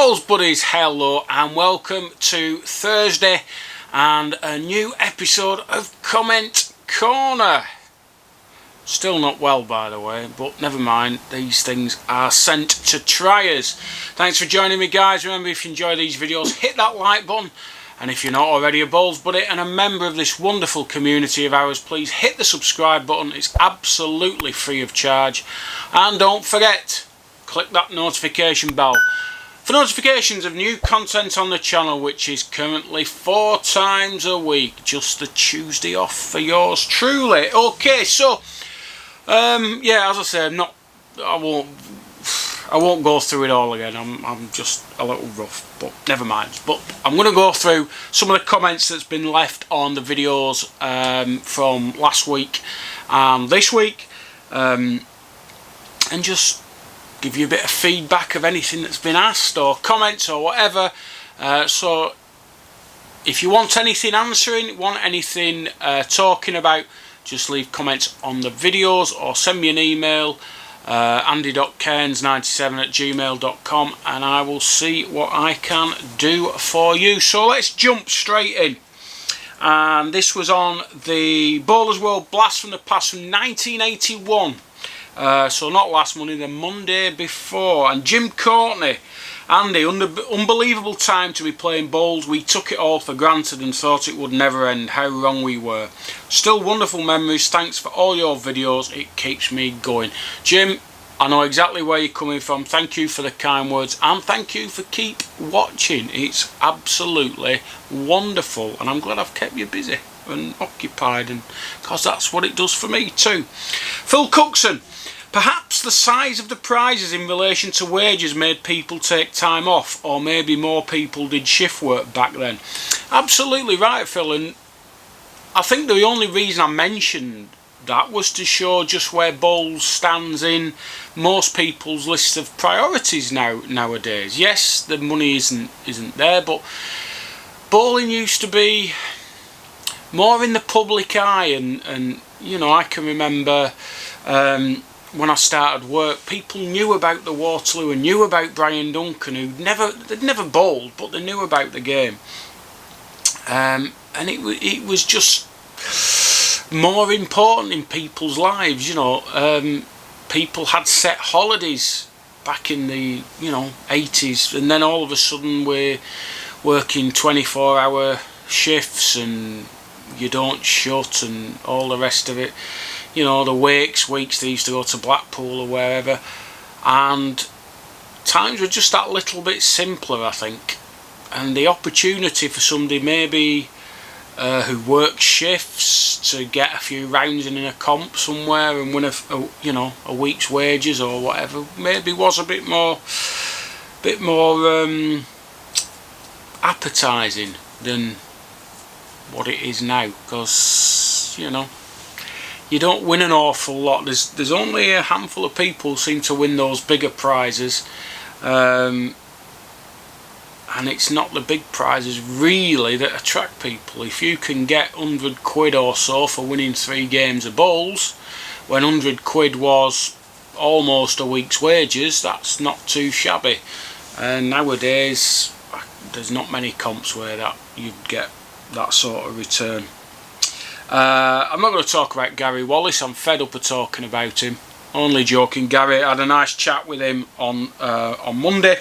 Bowls Buddies, hello and welcome to Thursday and a new episode of Comment Corner. Still not well, by the way, but never mind, these things are sent to triers. Thanks for joining me, guys. Remember, if you enjoy these videos, hit that like button, and if you're not already a Bowls Buddy and a member of this wonderful community of ours, please hit the subscribe button. It's absolutely free of charge, and don't forget, click that notification bell for notifications of new content on the channel, which is currently 4 times a week. Just the Tuesday off for yours truly. Okay, so yeah, as I say, I won't go through it all again. I'm just a little rough, but never mind. But I'm going to go through some of the comments that's been left on the videos from last week and this week, and just give you a bit of feedback of anything that's been asked or comments or whatever. So if you want anything answering, want anything talking about, just leave comments on the videos or send me an email, andy.cairns97@gmail.com, and I will see what I can do for you. So let's jump straight in. And this was on the Bowlers World Blast from the Past from 1981. So not last Monday, the Monday before. And Jim Courtney, Andy, unbelievable time to be playing bowls. We took it all for granted and thought it would never end. How wrong we were. Still wonderful memories. Thanks for all your videos. It keeps me going. Jim, I know exactly where you're coming from. Thank you for the kind words, and thank you for keep watching. It's absolutely wonderful, and I'm glad I've kept you busy and occupied, and because that's what it does for me too. Phil Cookson, perhaps the size of the prizes in relation to wages made people take time off, or maybe more people did shift work back then. Absolutely right, Phil, and I think the only reason I mentioned that was to show just where bowls stands in most people's list of priorities nowadays. Yes, the money isn't there, but bowling used to be more in the public eye, and you know, I can remember when I started work, people knew about the Waterloo and knew about Brian Duncan, they'd never bowled, but they knew about the game, and it was just more important in people's lives. You know, people had set holidays back in the 80s, and then all of a sudden we're working 24-hour shifts and you don't shut and all the rest of it. You know, the weeks they used to go to Blackpool or wherever, and times were just that little bit simpler, I think. And the opportunity for somebody maybe who works shifts to get a few rounds in a comp somewhere and win a week's wages or whatever maybe was a bit more appetising than what it is now, because you don't win an awful lot. There's only a handful of people who seem to win those bigger prizes, and it's not the big prizes really that attract people. If you can get 100 quid or so for winning 3 games of bowls, when 100 quid was almost a week's wages, that's not too shabby. And nowadays there's not many comps where that you'd get that sort of return. I'm not going to talk about Gary Wallace. I'm fed up of talking about him. Only joking. Gary, I had a nice chat with him on Monday.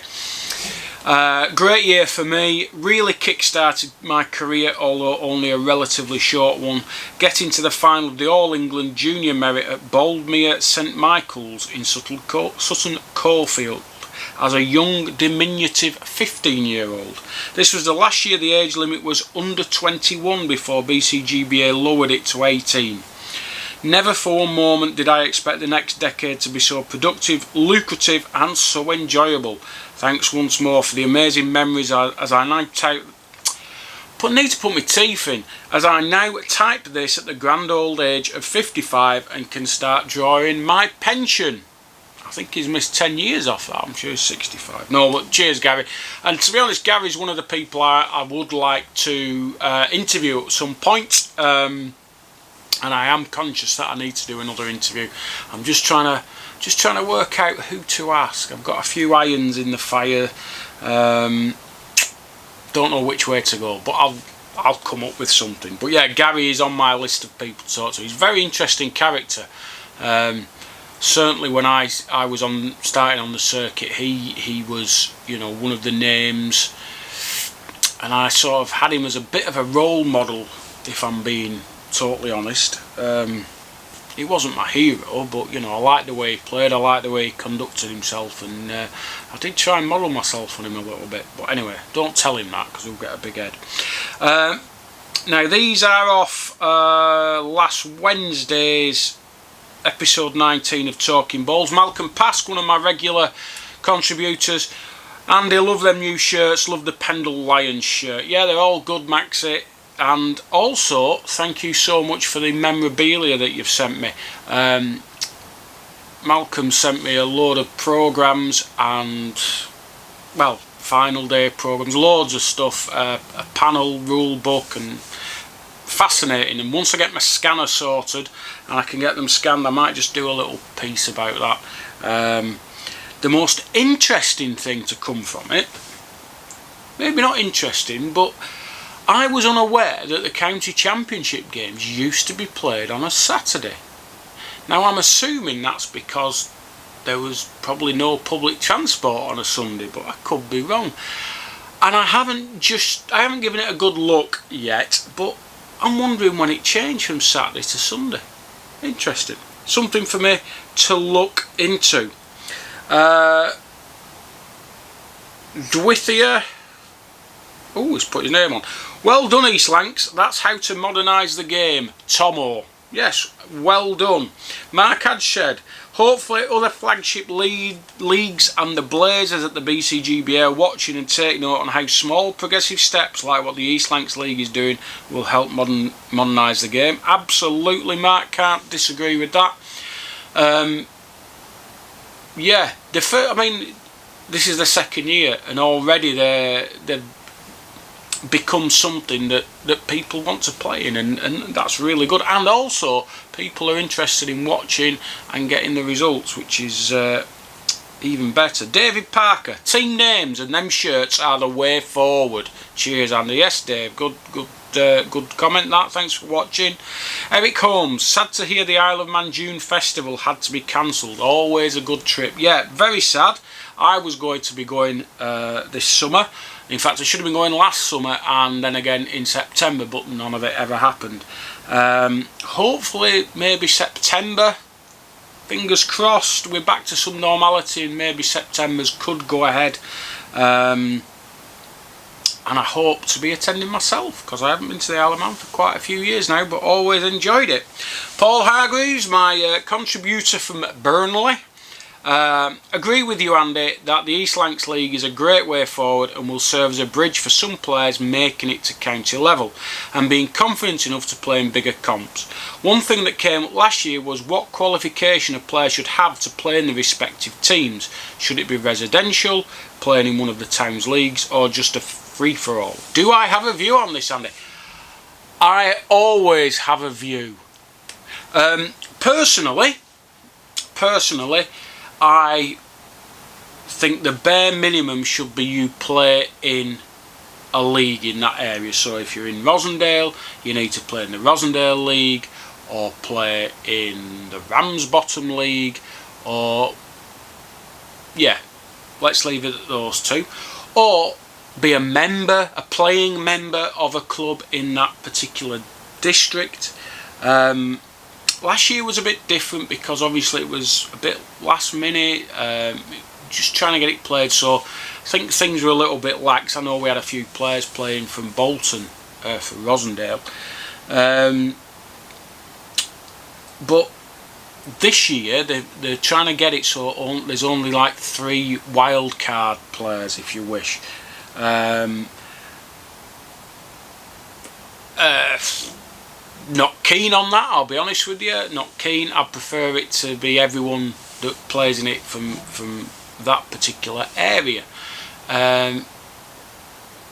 Great year for me. Really kick-started my career, although only a relatively short one. Getting to the final of the All England Junior Merit at Boldmere St Michael's in Sutton Coldfield as a young, diminutive 15-year-old. This was the last year the age limit was under 21 before BCGBA lowered it to 18. Never for one moment did I expect the next decade to be so productive, lucrative and so enjoyable. Thanks once more for the amazing memories as I now type... need to put my teeth in. As I now type this at the grand old age of 55 and can start drawing my pension. I think he's missed 10 years off that. I'm sure he's 65. No, but cheers, Gary. And to be honest, Gary's one of the people I would like to interview at some point. and I am conscious that I need to do another interview. I'm just trying to work out who to ask. I've got a few irons in the fire. Don't know which way to go, but I'll come up with something. But yeah, Gary is on my list of people to talk to. He's a very interesting character. Certainly when I was starting on the circuit, he was, you know, one of the names, and I sort of had him as a bit of a role model, if I'm being totally honest. He wasn't my hero, but you know, I liked the way he played, I liked the way he conducted himself, and I did try and model myself on him a little bit. But anyway, don't tell him that, because he'll get a big head. Now these are off last Wednesday's episode 19 of Talking Balls. Malcolm Pask, one of my regular contributors. Andy, love them new shirts, love the Pendle Lions shirt. Yeah, they're all good, Maxi. And also, thank you so much for the memorabilia that you've sent me. Malcolm sent me a load of programmes and, well, final day programmes, loads of stuff, a panel rule book, and fascinating. And once I get my scanner sorted and I can get them scanned, I might just do a little piece about that. The most interesting thing to come from it, maybe not interesting, but I was unaware that the county championship games used to be played on a Saturday. Now I'm assuming that's because there was probably no public transport on a Sunday, but I could be wrong. And I haven't given it a good look yet, but I'm wondering when it changed from Saturday to Sunday. Interesting. Something for me to look into. Dwithia. Oh, he's put his name on. Well done, East Lancs. That's how to modernise the game. Tomo. Yes, well done. Mark Adshed. Hopefully other flagship leagues and the Blazers at the BCGBA are watching and take note on how small progressive steps like what the East Lancs League is doing will help modernise the game. Absolutely, Mark, can't disagree with that. Yeah, I mean, this is the second year and already they've become something that people want to play in, and that's really good. And also people are interested in watching and getting the results, which is even better. David Parker, team names and them shirts are the way forward. Cheers, Andy. Yes, Dave, good comment that. Thanks for watching. Eric Holmes, sad to hear the Isle of Man June festival had to be cancelled. Always a good trip. Yeah, very sad. I was going to be going this summer. In fact, I should have been going last summer and then again in September, but none of it ever happened. Hopefully, maybe September. Fingers crossed, we're back to some normality and maybe September's could go ahead. And I hope to be attending myself, because I haven't been to the Isle of Man for quite a few years now, but always enjoyed it. Paul Hargreaves, my contributor from Burnley. Agree with you, Andy, that the East Lancs League is a great way forward and will serve as a bridge for some players making it to county level and being confident enough to play in bigger comps. One thing that came up last year was what qualification a player should have to play in the respective teams. Should it be residential, playing in one of the town's leagues, or just a free-for-all? Do I have a view on this, Andy? I always have a view. Personally, I think the bare minimum should be you play in a league in that area. So if you're in Rosendale, you need to play in the Rosendale League, or play in the Ramsbottom League, or yeah, let's leave it at those two. Or be a member, a playing member of a club in that particular district. Last year was a bit different because obviously it was a bit last minute, just trying to get it played, so I think things were a little bit lax. I know we had a few players playing from Bolton for Rosendale, but this year they're trying to get it so there's only like 3 wild card players, if you wish. Not keen on that, I'll be honest with you. Not keen. I prefer it to be everyone that plays in it from that particular area. I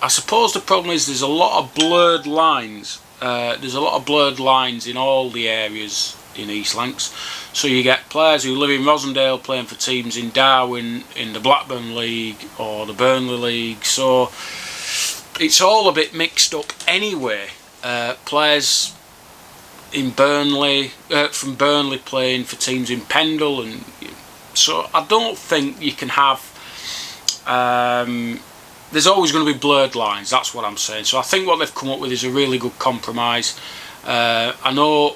suppose the problem is there's a lot of blurred lines there's a lot of blurred lines in all the areas in East Lancs. So you get players who live in Rossendale playing for teams in Darwin, in the Blackburn League or the Burnley League. So it's all a bit mixed up anyway. Players in Burnley, from Burnley playing for teams in Pendle, and so I don't think you can have. There's always going to be blurred lines. That's what I'm saying. So I think what they've come up with is a really good compromise. I know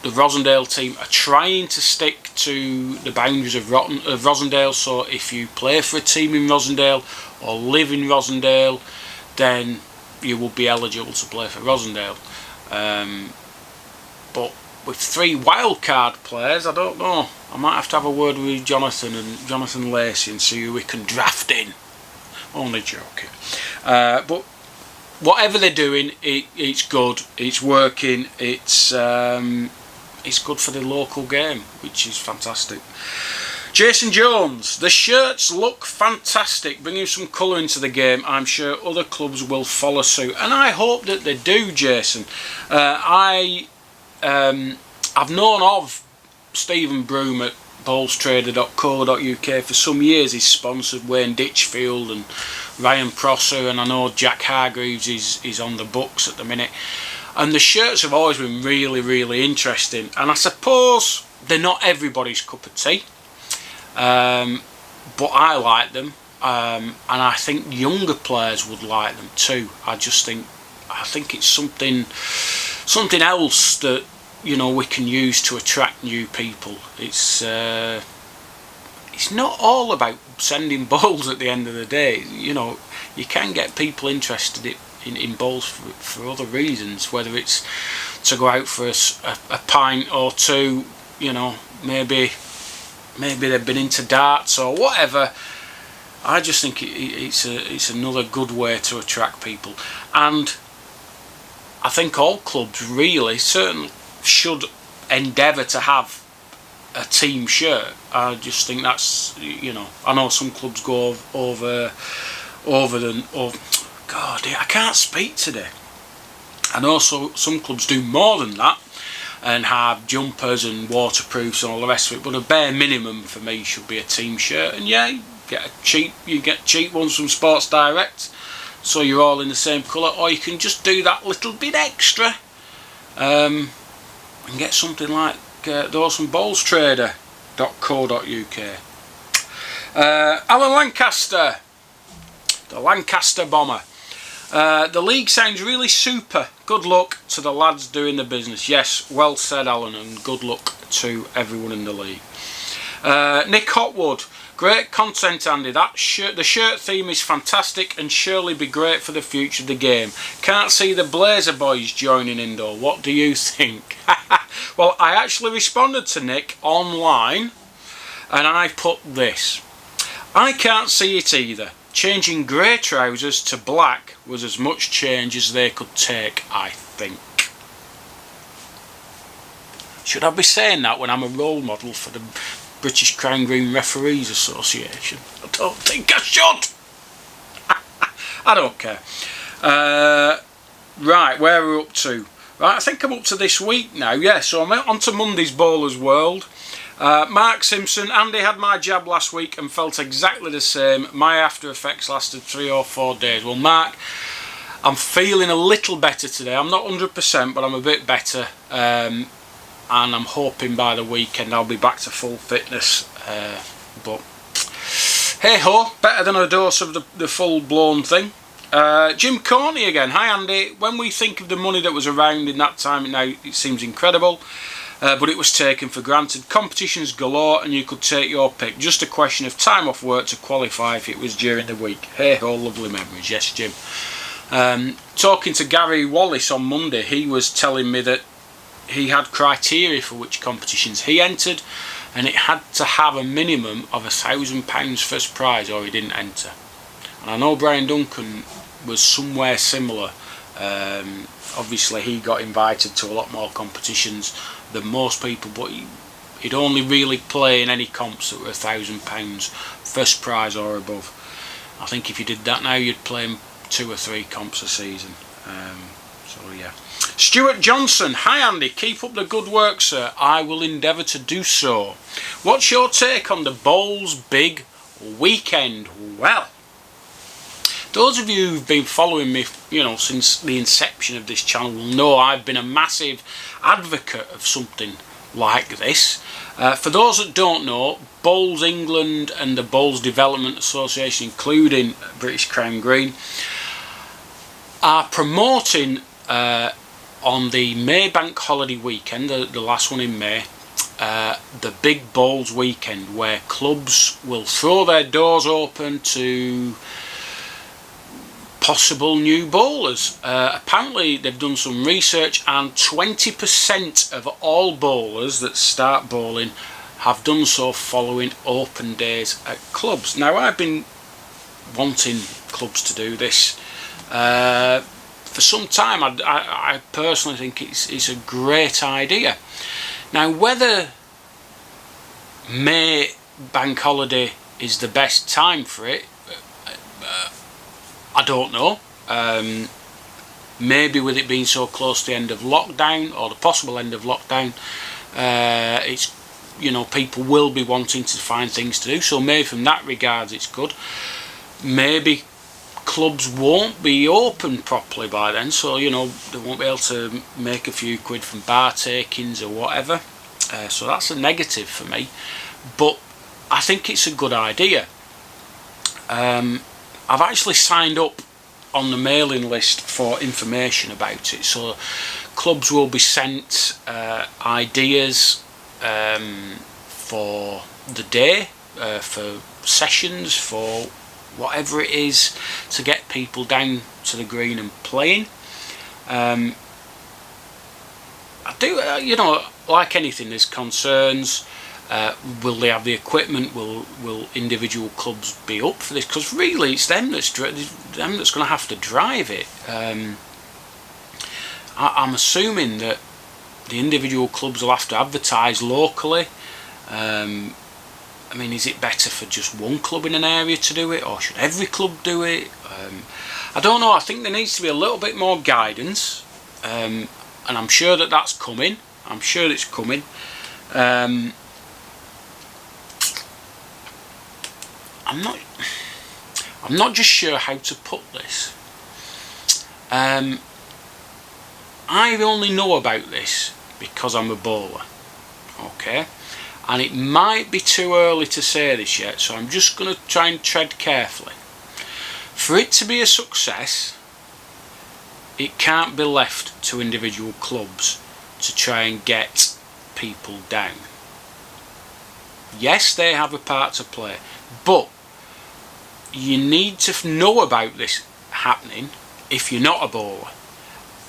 the Rossendale team are trying to stick to the boundaries of Rossendale. So if you play for a team in Rossendale or live in Rossendale, then you will be eligible to play for Rossendale. But with 3 wildcard players, I don't know. I might have to have a word with Jonathan Lacey and see who we can draft in. Only joking. But whatever they're doing, it's good. It's working. It's good for the local game, which is fantastic. Jason Jones, the shirts look fantastic, bringing some colour into the game. I'm sure other clubs will follow suit, and I hope that they do, Jason. I've known of Stephen Broom at ballstrader.co.uk for some years. He's sponsored Wayne Ditchfield and Ryan Prosser, and I know Jack Hargreaves is on the books at the minute. And the shirts have always been really, really interesting. And I suppose they're not everybody's cup of tea, but I like them, and I think younger players would like them too. I think it's something else that, you know, we can use to attract new people. It's not all about sending balls at the end of the day. You know, you can get people interested in balls for other reasons, whether it's to go out for a pint or two, you know, maybe they've been into darts or whatever. I just think it's another good way to attract people, and I think all clubs really certainly should endeavour to have a team shirt. I just think that's, you know, I know some clubs go over God, I can't speak today. I know some clubs do more than that and have jumpers and waterproofs and all the rest of it, but a bare minimum for me should be a team shirt. And yeah, you get cheap ones from Sports Direct, so you're all in the same colour, or you can just do that little bit extra and get something like those from ballstrader.co.uk. Alan Lancaster, the Lancaster Bomber. The league sounds really super. Good luck to the lads doing the business. Yes, well said, Alan, and good luck to everyone in the league. Nick Hotwood, great content, Andy. The shirt theme is fantastic and surely be great for the future of the game. Can't see the Blazer boys joining in though. What do you think? Well, I actually responded to Nick online and I put this. I can't see it either. Changing grey trousers to black was as much change as they could take, I think. Should I be saying that when I'm a role model for the British Crown Green Referees Association? I don't think I should. I don't care. Right, where are we up to? Right, I think I'm up to this week now. Yeah, so I'm on to Monday's Bowler's World. Mark Simpson, Andy had my jab last week and felt exactly the same. My after effects lasted 3 or 4 days. Well, Mark, I'm feeling a little better today. I'm not 100%, but I'm a bit better. And I'm hoping by the weekend I'll be back to full fitness. But hey ho, better than a dose of the full-blown thing. Jim Corney again. Hi Andy. When we think of the money that was around in that time, now it seems incredible. But it was taken for granted. Competitions galore and you could take your pick. Just a question of time off work to qualify if it was during the week. Hey ho, lovely memories. Yes, Jim. Talking to Gary Wallace on Monday, he was telling me that he had criteria for which competitions he entered, and it had to have a minimum of £1,000 first prize or he didn't enter. And I know Brian Duncan was somewhere similar. Obviously he got invited to a lot more competitions than most people, but he'd only really play in any comps that were £1,000 first prize or above. I think if you did that now you'd play in 2 or 3 comps a season. So yeah. Stuart Johnson, hi Andy, keep up the good work sir, I will endeavour to do so. What's your take on the bowls big weekend? Well, those of you who've been following me, since the inception of this channel will know I've been a massive advocate of something like this. For those that don't know, Bowls England and the Bowls Development Association, including British Crown Green, are promoting on the May Bank Holiday weekend, the last one in May, the Big Bowls weekend, where clubs will throw their doors open to possible new bowlers. Apparently they've done some research and 20% of all bowlers that start bowling have done so following open days at clubs. Now I've been wanting clubs to do this for some time. I personally think it's a great idea. Now whether May Bank Holiday is the best time for it, I don't know. Maybe with it being so close to the end of lockdown, or the possible end of lockdown, it's people will be wanting to find things to do, so maybe from that regards it's good. Maybe clubs won't be open properly by then, so they won't be able to make a few quid from bar takings or whatever, so that's a negative for me, but I think it's a good idea. I've actually signed up on the mailing list for information about it, so clubs will be sent ideas for the day, for sessions, for whatever it is to get people down to the green and playing. I do, like anything, there's concerns. Will they have the equipment? Will individual clubs be up for this? Because really it's them that's going to have to drive it. I'm assuming that the individual clubs will have to advertise locally. I mean, is it better for just one club in an area to do it, or should every club do it? I don't know. I think there needs to be a little bit more guidance, and I'm sure that that's coming. I'm sure it's coming. I'm not just sure how to put this. I only know about this because I'm a bowler, okay, and it might be too early to say this yet, so I'm just going to try and tread carefully. For it to be a success, it can't be left to individual clubs to try and get people down. Yes, they have a part to play, but you need to know about this happening if you're not a bowler.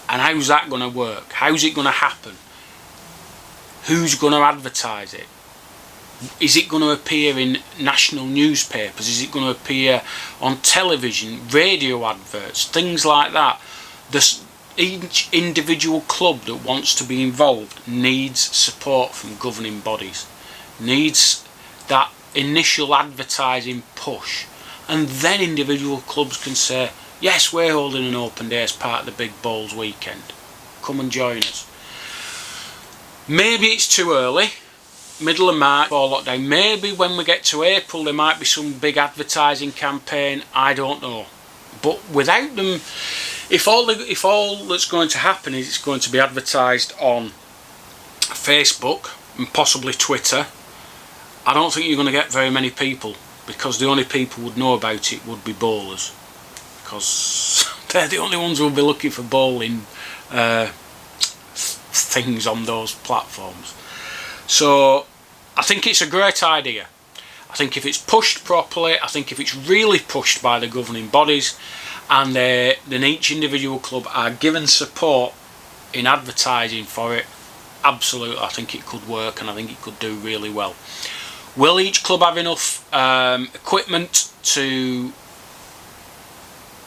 And how's that going to work? How's it going to happen? Who's going to advertise it? Is it going to appear in national newspapers? Is it going to appear on television, radio adverts, things like that? Each individual club that wants to be involved needs support from governing bodies, needs that initial advertising push, and then individual clubs can say, yes, we're holding an open day as part of the Big Bowls weekend, come and join us. Maybe it's too early, middle of March before lockdown. Maybe when we get to April there might be some big advertising campaign, I don't know. But without them, if all that's going to happen is it's going to be advertised on Facebook and possibly Twitter, I don't think you're going to get very many people, because the only people who would know about it would be bowlers, because they're the only ones who will be looking for bowling things on those platforms. So I think it's a great idea. I think if it's pushed properly, I think if it's really pushed by the governing bodies, and then each individual club are given support in advertising for it, absolutely I think it could work, and I think it could do really well. Will each club have enough equipment to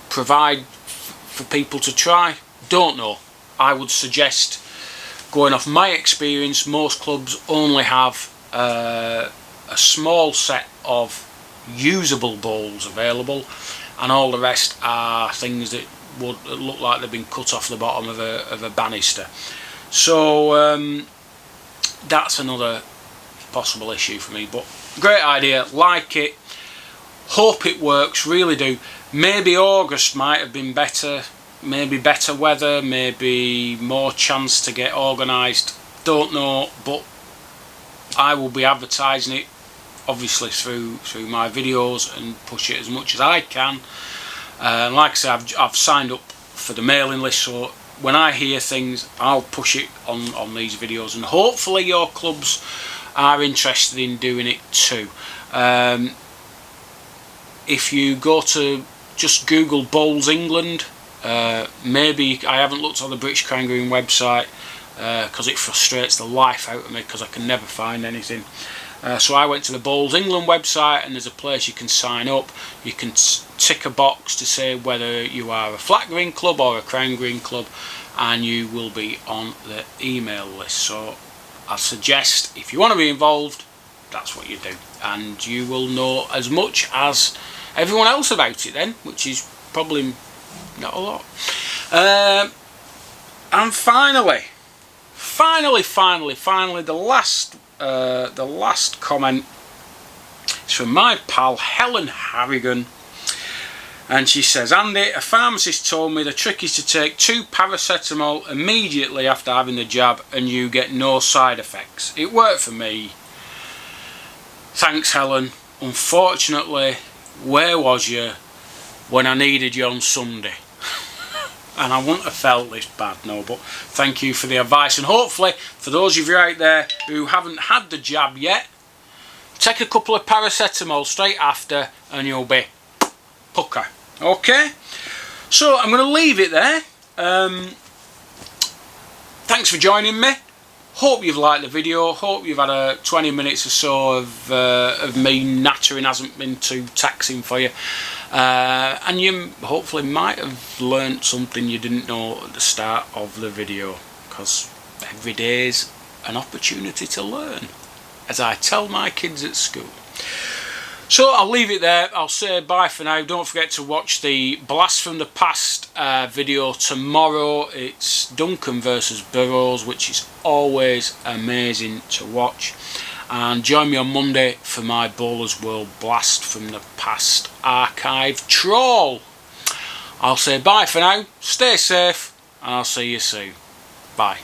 provide for people to try? Don't know. I would suggest, going off my experience, most clubs only have a small set of usable bowls available, and all the rest are things that would look like they've been cut off the bottom of a banister. So that's another possible issue for me, but great idea, like it, hope it works, really do. Maybe August might have been better, maybe better weather, maybe more chance to get organised, don't know, but I will be advertising it obviously through my videos and push it as much as I can. Like I said, I've signed up for the mailing list, so when I hear things I'll push it on these videos, and hopefully your clubs are interested in doing it too. If you go to just Google Bowls England, maybe, I haven't looked on the British Crown Green website because it frustrates the life out of me because I can never find anything. So I went to the Bowls England website, and there's a place you can sign up. You can tick a box to say whether you are a flat green club or a crown green club, and you will be on the email list. So I suggest, if you want to be involved, that's what you do, and you will know as much as everyone else about it then, which is probably not a lot. And finally, the last comment is from my pal Helen Harrigan, and she says, Andy, a pharmacist told me the trick is to take 2 paracetamol immediately after having the jab and you get no side effects. It worked for me. Thanks, Helen. Unfortunately, where was you when I needed you on Sunday? And I wouldn't have felt this bad, no, but thank you for the advice. And hopefully, for those of you out there who haven't had the jab yet, take a couple of paracetamol straight after and you'll be pucker. Okay? So, I'm going to leave it there. Thanks for joining me. Hope you've liked the video. Hope you've had 20 minutes or so of me nattering. Hasn't been too taxing for you. And you hopefully might have learnt something you didn't know at the start of the video, because every day is an opportunity to learn, as I tell my kids at school. So I'll leave it there. I'll say bye for now. Don't forget to watch the Blast from the Past video tomorrow. It's Duncan versus Burrows, which is always amazing to watch. And join me on Monday for my Bowlers World Blast from the Past archive trawl. I'll say bye for now, stay safe, and I'll see you soon. Bye.